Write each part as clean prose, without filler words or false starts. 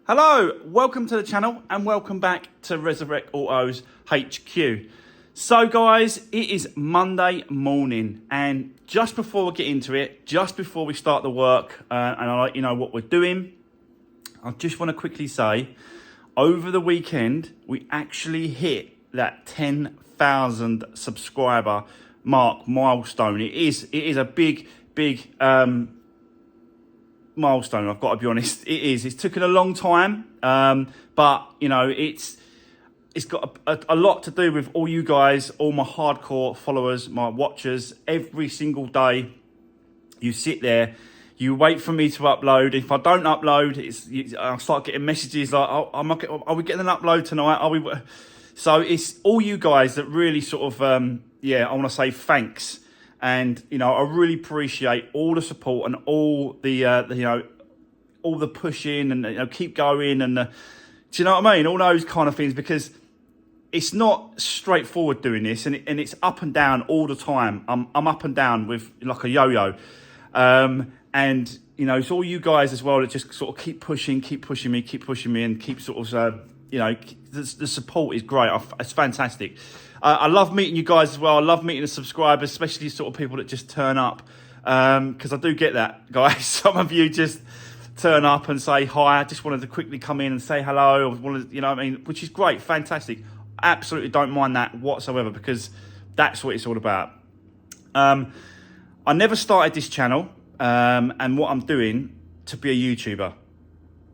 Hello, welcome to the channel and welcome back to Resurwreck Autos HQ. So guys, it is Monday morning and just before we get into it, just before we start the work and I'll let you know what we're doing, I just want to quickly say, over the weekend, we actually hit that 10,000 subscriber milestone. It is a big milestone, I've got to be honest. It's taken a long time, but you know, it's got a lot to do with all you guys, all my hardcore followers, my watchers. Every single day you sit there, you wait for me to upload. If I don't upload, I'll start getting messages like, oh, are we getting an upload tonight? Are we? So it's all you guys that really sort of I want to say thanks. And, you know, I really appreciate all the support and all the all the pushing and, you know, keep going. And do you know what I mean? All those kind of things, because it's not straightforward doing this and it's up and down all the time. I'm up and down with like a yo-yo. And, you know, it's all you guys as well that just sort of keep pushing me and keep sort of, you know, the support is great. It's fantastic. I love meeting you guys as well. I love meeting the subscribers, especially sort of people that just turn up. Because I do get that, guys. Some of you just turn up and say hi. I just wanted to quickly come in and say hello. I wanted, you know what I mean? Which is great, fantastic. Absolutely don't mind that whatsoever, because that's what it's all about. I never started this channel and what I'm doing to be a YouTuber.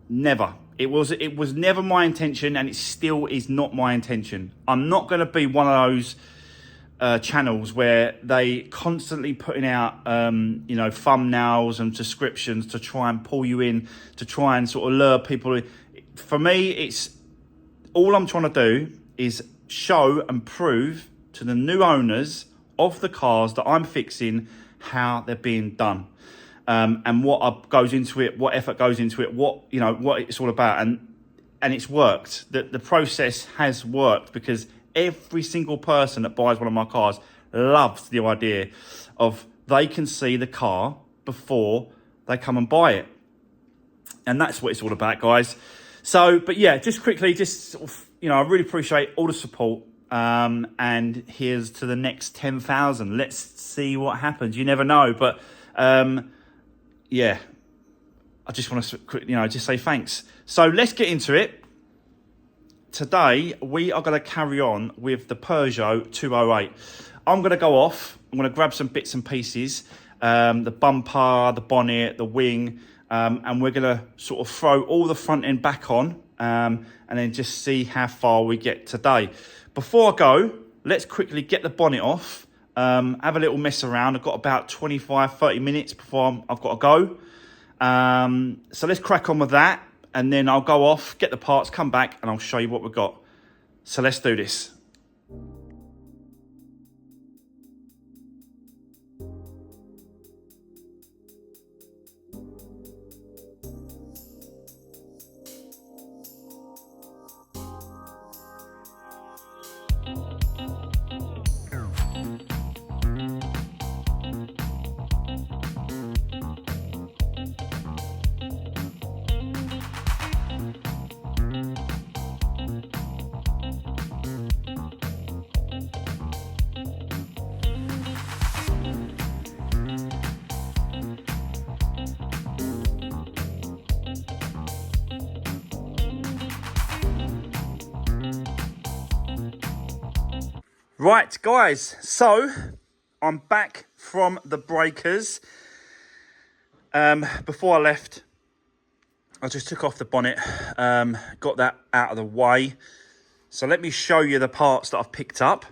Never. It was never my intention, and it still is not my intention. I'm not going to be one of those channels where they constantly putting out, you know, thumbnails and descriptions to try and pull you in, to try and sort of lure people. For me, it's all I'm trying to do is show and prove to the new owners of the cars that I'm fixing how they're being done. And what goes into it, what effort goes into it, what it's all about, and it's worked. The process has worked, because every single person that buys one of my cars loves the idea of they can see the car before they come and buy it, and that's what it's all about, guys. So, but yeah, just quickly, just sort of, you know, I really appreciate all the support. And here's to the next 10,000. Let's see what happens. You never know, but. Yeah, I just want to, you know, just say thanks. So let's get into it. Today, we are going to carry on with the Peugeot 208. I'm going to go off. I'm going to grab some bits and pieces, the bumper, the bonnet, the wing, and we're going to sort of throw all the front end back on and then just see how far we get today. Before I go, let's quickly get the bonnet off. Have a little mess around. I've got about 25-30 minutes before I've got to go. So let's crack on with that, and then I'll go off, get the parts, come back, and I'll show you what we've got. So let's do this. Right, guys, so I'm back from the breakers. Before I left, I just took off the bonnet, got that out of the way. So let me show you the parts that I've picked up.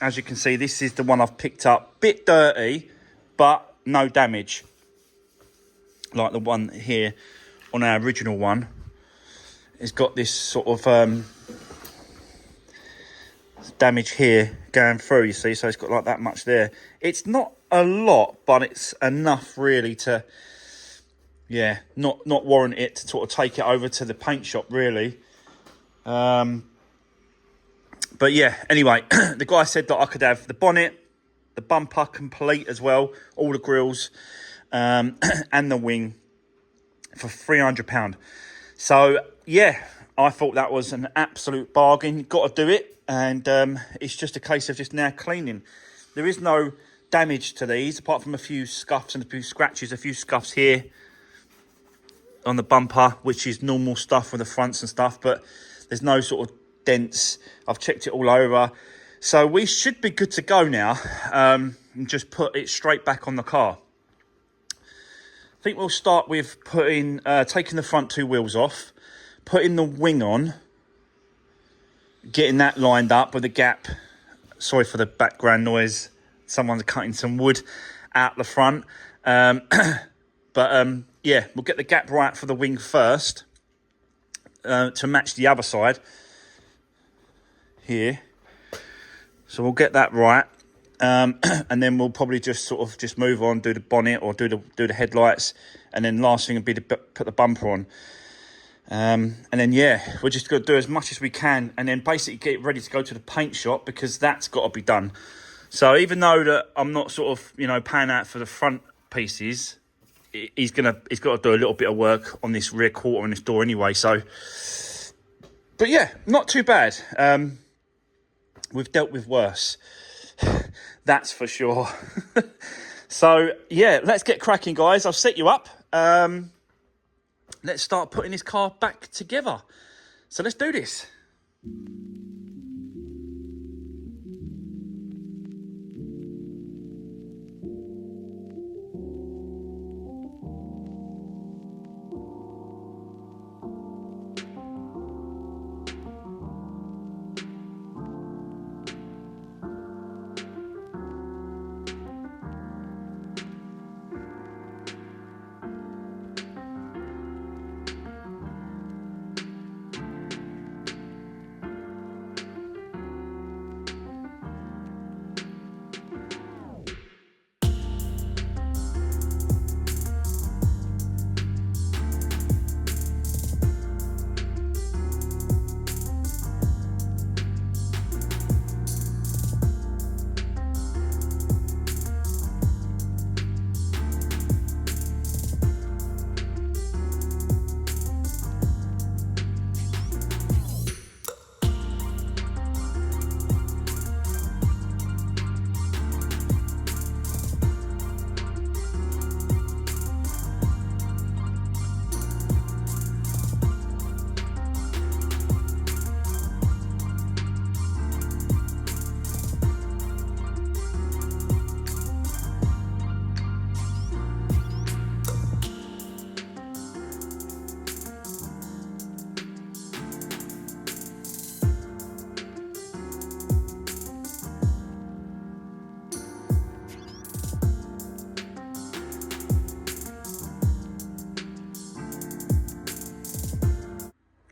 As you can see, this is the one I've picked up. Bit dirty, but no damage. Like the one here on our original one. It's got this sort of damage here going through, you see, so it's got like that much there. It's not a lot, but it's enough really to, yeah, not warrant it to sort of take it over to the paint shop really. But yeah, anyway, the guy said that I could have the bonnet, the bumper complete as well, all the grills, and the wing for £300. So yeah, I thought that was an absolute bargain. You've got to do it, and it's just a case of just now cleaning. There is no damage to these apart from a few scuffs and a few scratches, a few scuffs here on the bumper, which is normal stuff with the fronts and stuff, but there's no sort of dents. I've checked it all over, so we should be good to go now, and just put it straight back on the car. I think we'll start with taking the front two wheels off, putting the wing on, getting that lined up with the gap. Sorry for the background noise. Someone's cutting some wood out the front. Yeah, we'll get the gap right for the wing first, to match the other side here. So we'll get that right. And then we'll probably just move on, do the bonnet or do the headlights, and then last thing would be to put the bumper on. And then yeah, we're just going to do as much as we can, and then basically get ready to go to the paint shop, because that's got to be done. So even though that I'm not paying out for the front pieces, he's got to do a little bit of work on this rear quarter and this door anyway. So, but yeah, not too bad. We've dealt with worse. That's for sure. So yeah, let's get cracking, guys. I've set you up. Let's start putting this car back together. So let's do this.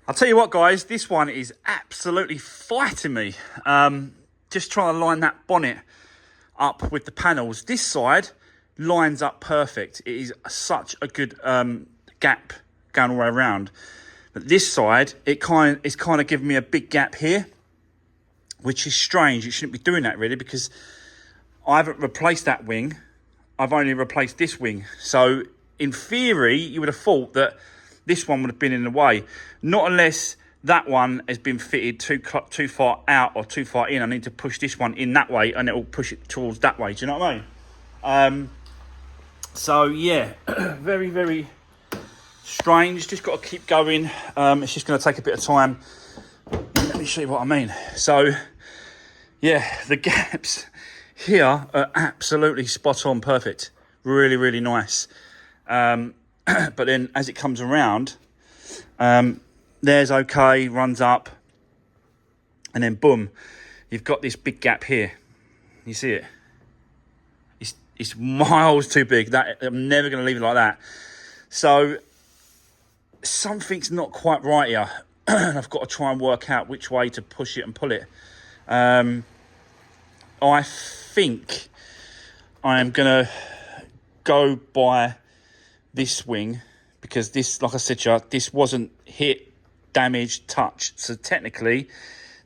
I'll tell you what, guys, this one is absolutely fighting me. Just trying to line that bonnet up with the panels. This side lines up perfect. It is such a good gap going all the way around. But this side, it's kind of giving me a big gap here, which is strange. It shouldn't be doing that really, because I haven't replaced that wing. I've only replaced this wing. So in theory, you would have thought that this one would have been in the way. Not unless that one has been fitted too far out or too far in. I need to push this one in that way, and it will push it towards that way. Do you know what I mean? So yeah, very, very strange. Just got to keep going. It's just going to take a bit of time. Let me show you what I mean. So yeah, the gaps here are absolutely spot on, perfect. Really, really nice. But then as it comes around, there's okay, runs up, and then boom, you've got this big gap here. You see it? It's miles too big. That I'm never going to leave it like that. So something's not quite right here. I've got to try and work out which way to push it and pull it. I think I am going to go by this wing, because this, like I said to you, this wasn't hit, damaged, touched. So technically,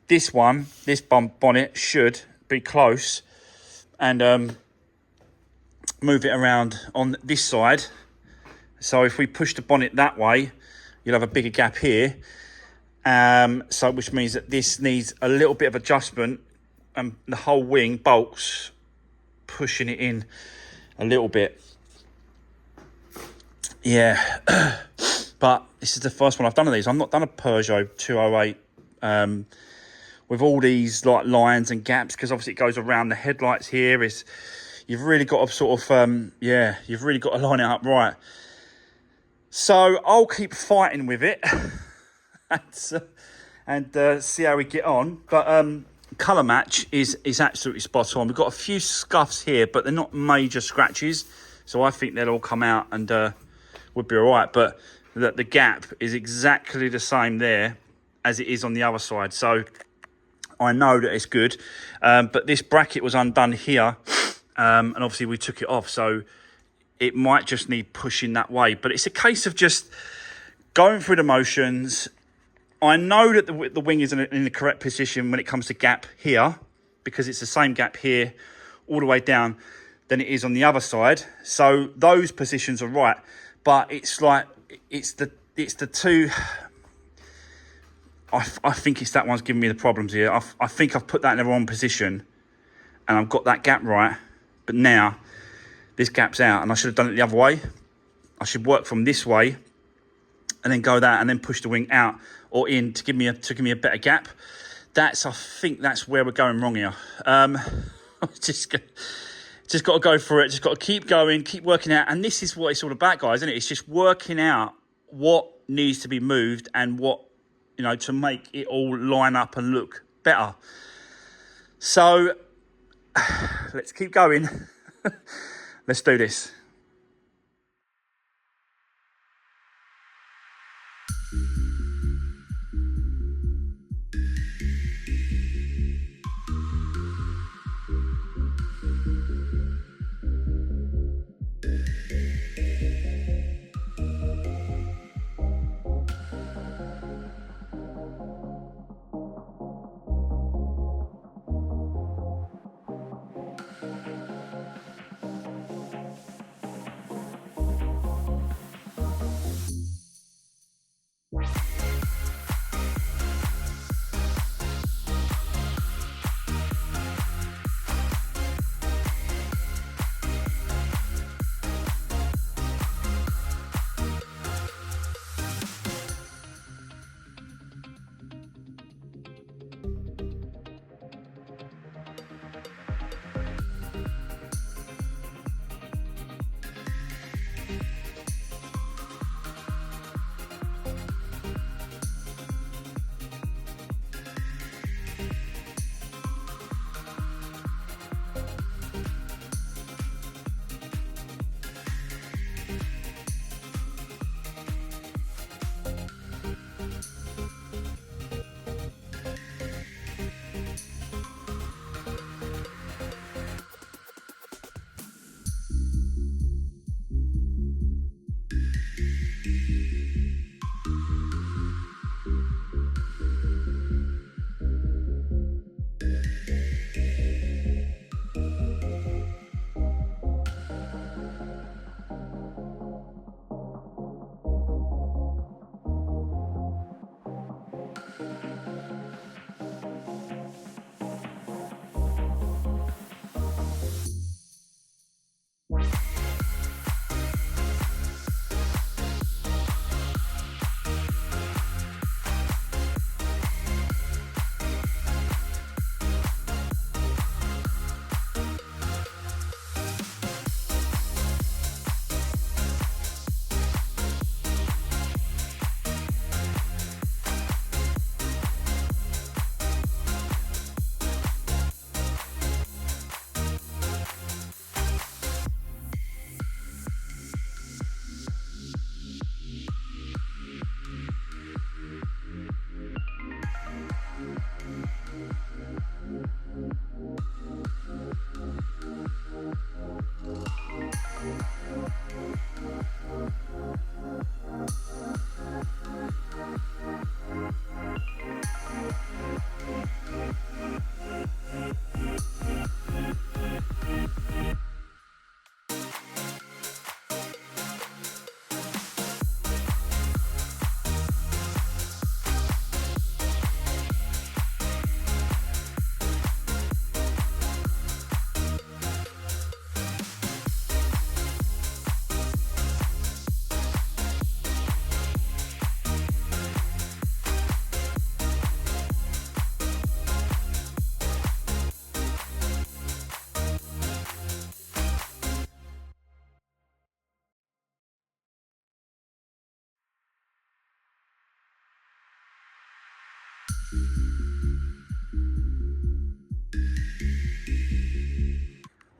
this bonnet should be close, and move it around on this side. So if we push the bonnet that way, you'll have a bigger gap here. So which means that this needs a little bit of adjustment, and the whole wing bolts pushing it in a little bit. Yeah. But this is the first one I've done of these. I've not done a Peugeot 208 with all these like lines and gaps, because obviously it goes around the headlights here. You've really got to sort of, you've really got to line it up right. So I'll keep fighting with it and see how we get on. But colour match is absolutely spot on. We've got a few scuffs here, but they're not major scratches. So I think they'll all come out and would be all right. But the gap is exactly the same there as it is on the other side. So I know that it's good. But this bracket was undone here. And obviously we took it off. So it might just need pushing that way. But it's a case of just going through the motions. I know that the wing is in the correct position when it comes to gap here, because it's the same gap here all the way down than it is on the other side. So those positions are right. But it's like, it's the two... I think it's that one's giving me the problems here. I think I've put that in the wrong position and I've got that gap right. But now this gap's out and I should have done it the other way. I should work from this way and then go that and then push the wing out or in to give me a better gap. I think that's where we're going wrong here. Just got to go for it. Just got to keep going, keep working out. And this is what it's all about, guys, isn't it? It's just working out what needs to be moved and what, to make it all line up and look better. So let's keep going. Let's do this.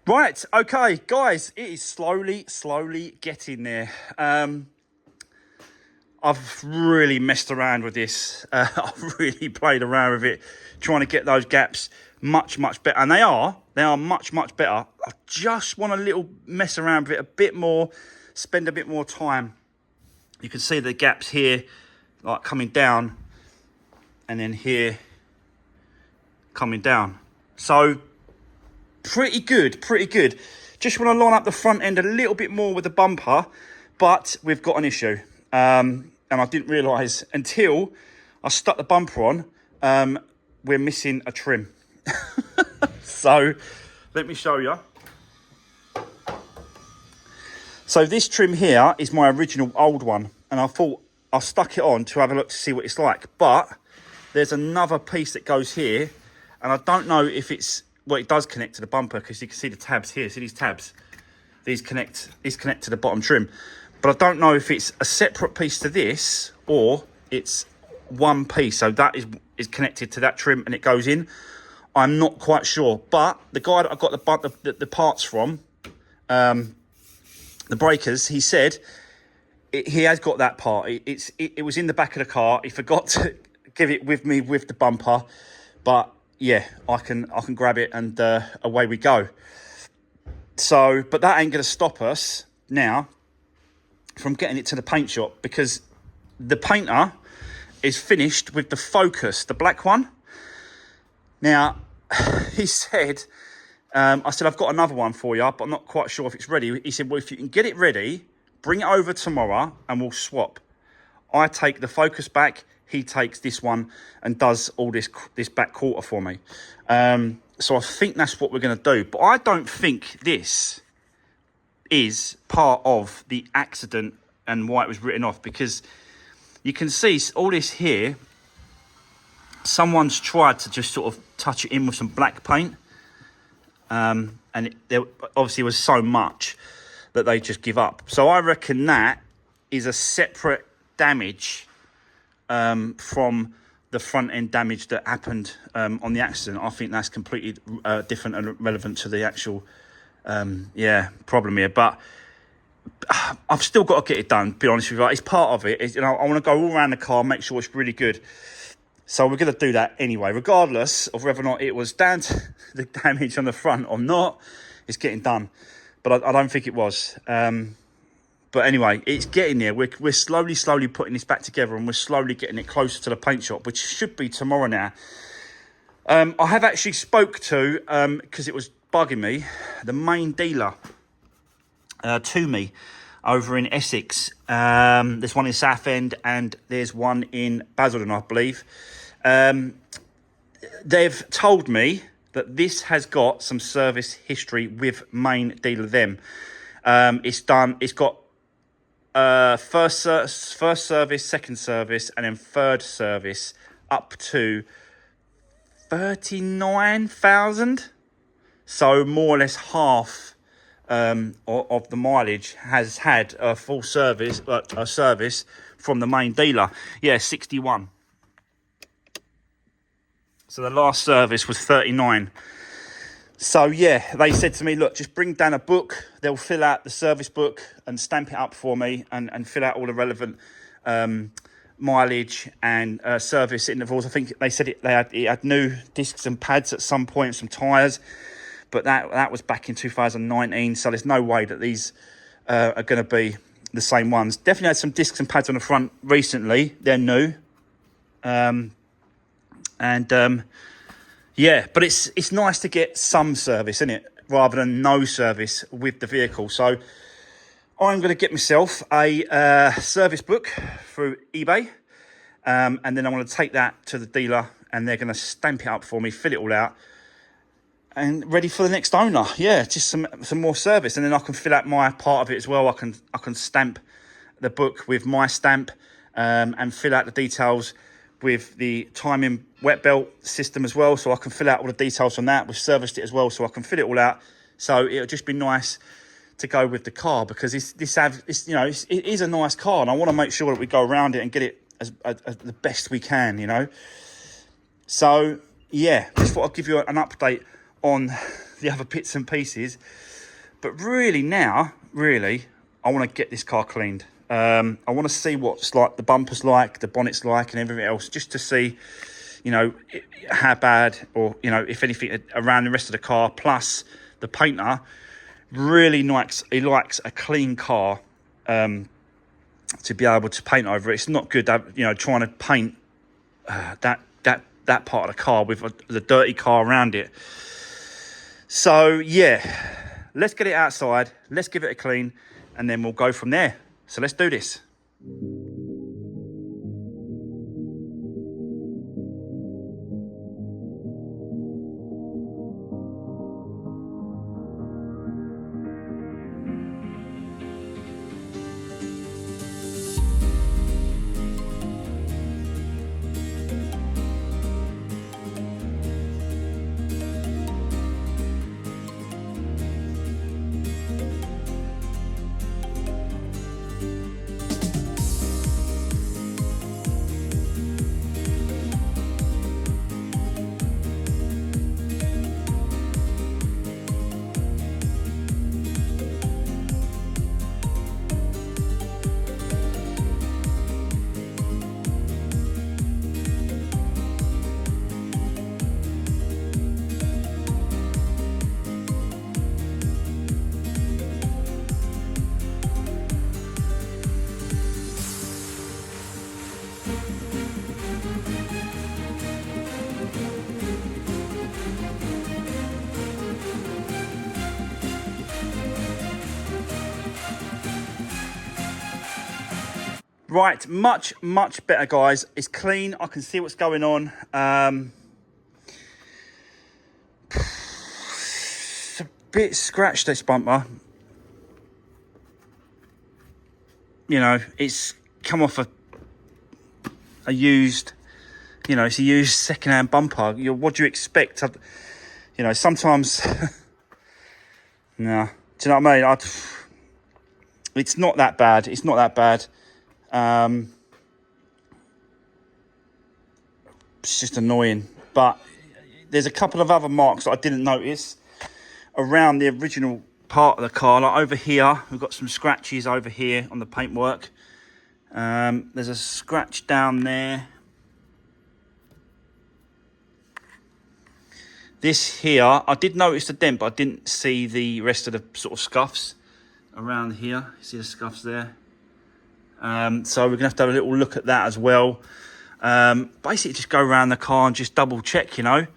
Right, okay, guys, it is slowly getting there. I've really messed around with this. I've really played around with it, trying to get those gaps much better. And they are much better. I just want a little mess around with it a bit more, spend a bit more time. You can see the gaps here, like coming down, and then here, coming down. So, pretty good. Just want to line up the front end a little bit more with the bumper, but we've got an issue. And I didn't realise until I stuck the bumper on, we're missing a trim. So, let me show you. So this trim here is my original old one, and I thought I stuck it on to have a look to see what it's like. But there's another piece that goes here, and I don't know if it's, well, it does connect to the bumper because you can see the tabs here. See these tabs? These connect to the bottom trim. But I don't know if it's a separate piece to this or it's one piece. So that is connected to that trim and it goes in. I'm not quite sure. But the guy that I got the parts from, the breakers, he said he has got that part. It was in the back of the car. He forgot to give it with me with the bumper. But yeah, I can grab it and away we go. So, but that ain't going to stop us now from getting it to the paint shop, because the painter is finished with the Focus, the black one. Now, he said, I said, I've got another one for you, but I'm not quite sure if it's ready. He said, well, if you can get it ready, bring it over tomorrow and we'll swap. I take the Focus back, he takes this one and does all this back quarter for me. So I think that's what we're going to do. But I don't think this is part of the accident and why it was written off, because you can see all this here. Someone's tried to just sort of touch it in with some black paint. And there obviously was so much that they just give up. So I reckon that is a separate damage from the front end damage that happened on the accident. I think that's completely different and relevant to the actual problem here. But I've still got to get it done, to be honest with you. It's part of it. I want to go all around the car, make sure it's really good. So we're going to do that anyway, regardless of whether or not it was down to the damage on the front or not. It's getting done, but I don't think it was. But anyway, it's getting there. We're slowly putting this back together, and we're slowly getting it closer to the paint shop, which should be tomorrow now. I have actually spoke to, because it was bugging me, the main dealer to me over in Essex. There's one in Southend and there's one in Basildon, I believe. They've told me that this has got some service history with main dealer them. It's got first service, second service, and then third service up to 39,000. So more or less half of the mileage has had a full service, a service from the main dealer. Yeah, 61. So the last service was 39. So yeah, they said to me, look, just bring down a book. They'll fill out the service book and stamp it up for me and fill out all the relevant mileage and service intervals. I think they said it had new discs and pads at some point, some tyres. But that was back in 2019, so there's no way that these are going to be the same ones. Definitely had some discs and pads on the front recently. They're new. Yeah, but it's nice to get some service, isn't it? Rather than no service with the vehicle. So I'm going to get myself a service book through eBay. And then I'm going to take that to the dealer and they're going to stamp it up for me, fill it all out. And ready for the next owner. Yeah, just some more service. And then I can fill out my part of it as well. I can stamp the book with my stamp and fill out the details with the timing wet belt system as well. So I can fill out all the details on that. We've serviced it as well, so I can fill it all out. So it'll just be nice to go with the car, because it is a nice car, and I want to make sure that we go around it and get it as the best we can, you know. So yeah, just thought I'd give you an update on the other bits and pieces. But really now, I want to get this car cleaned. I want to see what's like the bumper's like, the bonnet's like, and everything else, just to see, you know, how bad, or, you know, if anything around the rest of the car. Plus, the painter really likes a clean car, to be able to paint over it. It's not good, you know, trying to paint that part of the car with the dirty car around it. So yeah, let's get it outside, let's give it a clean, and then we'll go from there. So let's do this. Right, much better, guys. It's clean. I can see what's going on. It's a bit scratched, this bumper. You know, it's come off a used, you know, it's a used second-hand bumper. What do you expect? You know, sometimes, no. Do you know what I mean? It's not that bad. It's not that bad. It's just annoying, but there's a couple of other marks that I didn't notice around the original part of the car. Like over here, we've got some scratches over here on the paintwork. There's a scratch down there. This here, I did notice the dent, but I didn't see the rest of the sort of scuffs around here. You see the scuffs there? So we're going to have a little look at that as well. Basically, just go around the car and just double check, you know.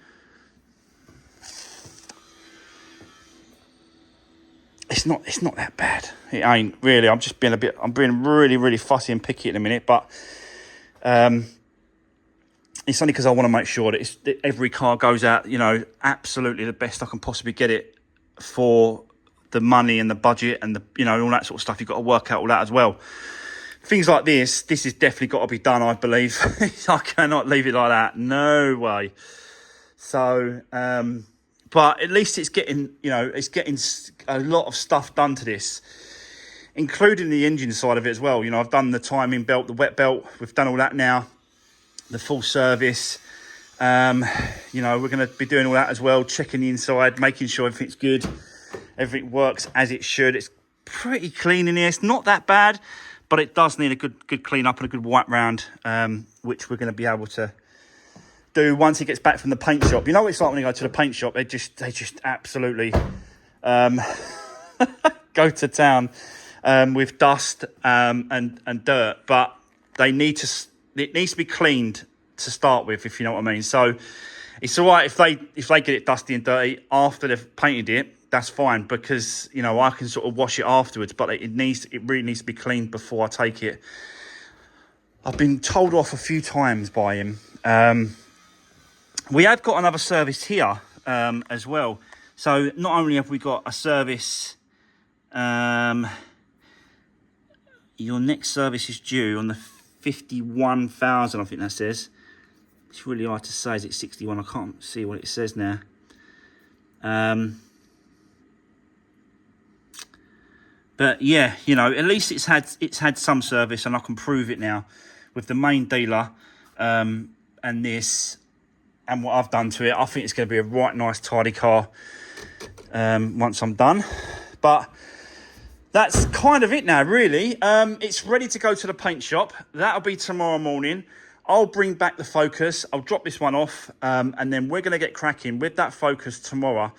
It's not that bad. It ain't really. I'm being really fussy and picky at the minute, but it's only because I want to make sure that every car goes out, you know, absolutely the best I can possibly get it for the money and the budget and the, you know, all that sort of stuff. You've got to work out all that as well. Things like this has definitely got to be done, I believe. I cannot leave it like that. No way. So, but at least it's getting, you know, it's getting a lot of stuff done to this, including the engine side of it as well. You know, I've done the timing belt, the wet belt. We've done all that now. The full service. You know, we're going to be doing all that as well. Checking the inside, making sure everything's good. Everything works as it should. It's pretty clean in here. It's not that bad, but it does need a good clean up and a good wipe round, which we're going to be able to do once it gets back from the paint shop. You know what it's like when you go to the paint shop? They just absolutely go to town with dust and dirt. But it needs to be cleaned to start with, if you know what I mean. So it's all right if they get it dusty and dirty after they've painted it. That's fine, because, you know, I can sort of wash it afterwards, but it really needs to be cleaned before I take it. I've been told off a few times by him. We have got another service here as well. So not only have we got a service, your next service is due on the 51,000, I think that says. It's really hard to say. Is it 61? I can't see what it says now. But yeah, you know, at least it's had some service, and I can prove it now with the main dealer and this and what I've done to it. I think it's going to be a right nice tidy car. once I'm done. But that's kind of it now, really. It's ready to go to the paint shop. That'll be tomorrow morning. I'll bring back the Focus. I'll drop this one off, and then we're going to get cracking with that Focus tomorrow.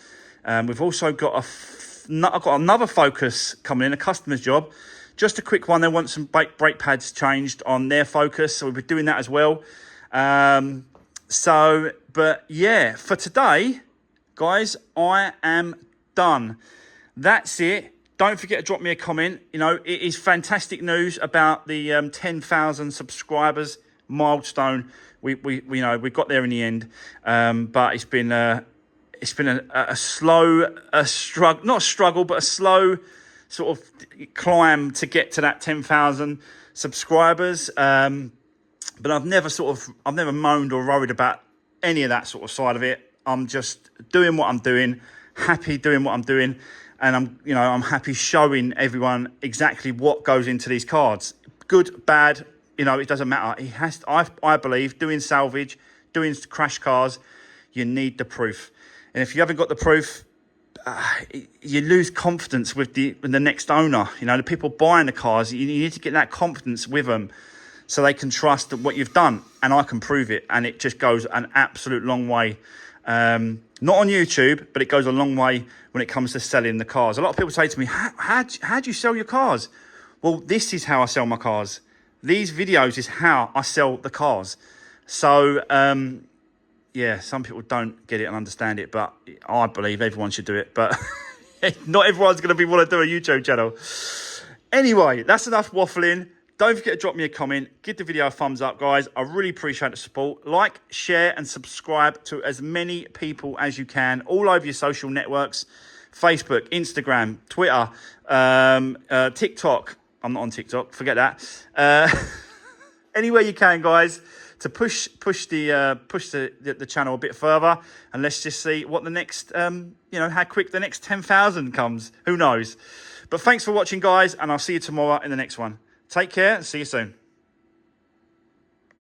We've also got I've got another Focus coming in, a customer's job. Just a quick one. They want some brake pads changed on their Focus, so we'll be doing that as well. But yeah, for today, guys, I am done. That's it. Don't forget to drop me a comment. You know, it is fantastic news about the 10,000 subscribers milestone. We got there in the end, but it's been a slow struggle, not a struggle, but a slow sort of climb to get to that 10,000 subscribers. But I've never moaned or worried about any of that sort of side of it. I'm just doing what I'm doing, happy doing what I'm doing. And I'm happy showing everyone exactly what goes into these cards. Good, bad, it doesn't matter. I believe doing salvage, doing crash cars, you need the proof. And if you haven't got the proof, you lose confidence with the next owner. The people buying the cars, you need to get that confidence with them so they can trust that what you've done. And I can prove it. And it just goes an absolute long way. Not on YouTube, but it goes a long way when it comes to selling the cars. A lot of people say to me, how do you sell your cars? Well, this is how I sell my cars. These videos is how I sell the cars. So, yeah, some people don't get it and understand it, but I believe everyone should do it. But not everyone's going to want to do a YouTube channel. Anyway, that's enough waffling. Don't forget to drop me a comment. Give the video a thumbs up, guys. I really appreciate the support. Like, share, and subscribe to as many people as you can all over your social networks. Facebook, Instagram, Twitter, TikTok. I'm not on TikTok. Forget that. Anywhere you can, guys, to push the channel a bit further. And let's just see what the next, how quick the next 10,000 comes. Who knows? But thanks for watching, guys, and I'll see you tomorrow in the next one. Take care and see you soon.